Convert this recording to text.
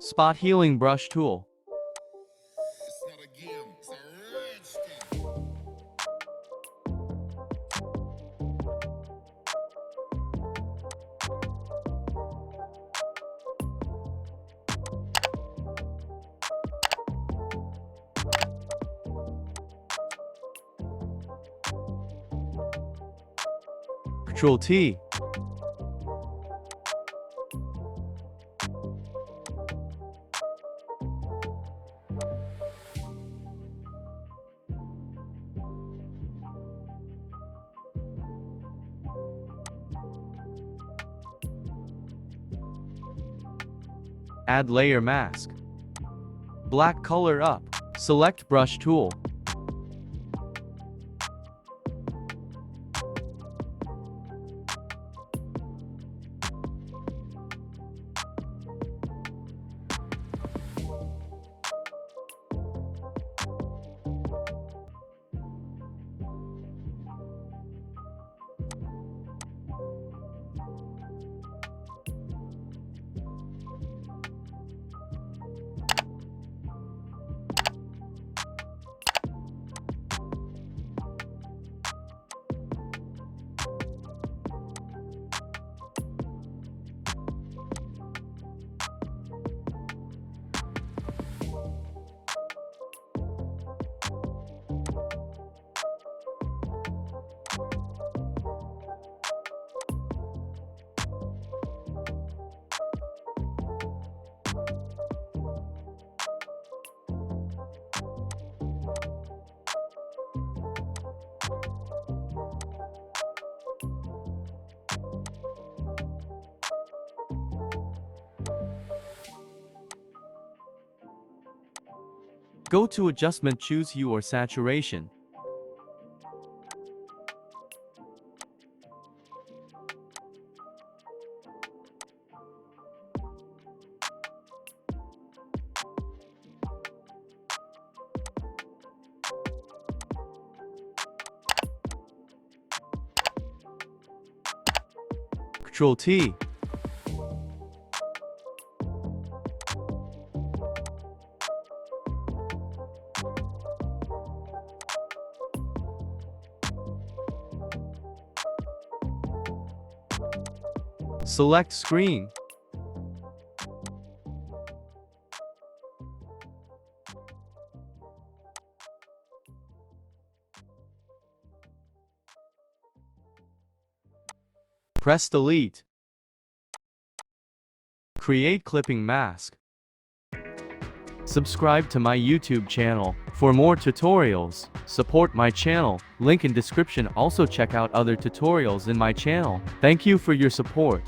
Spot healing brush tool. It's not a game, it's a rich thing. Control T. Add layer mask. Black color up. Select brush tool. Go to adjustment, choose hue or saturation. Control T. Select screen. Press delete. Create clipping mask. Subscribe to my YouTube channel for more tutorials. Support my channel, link in description. Also check out other tutorials in my channel. Thank you for your support.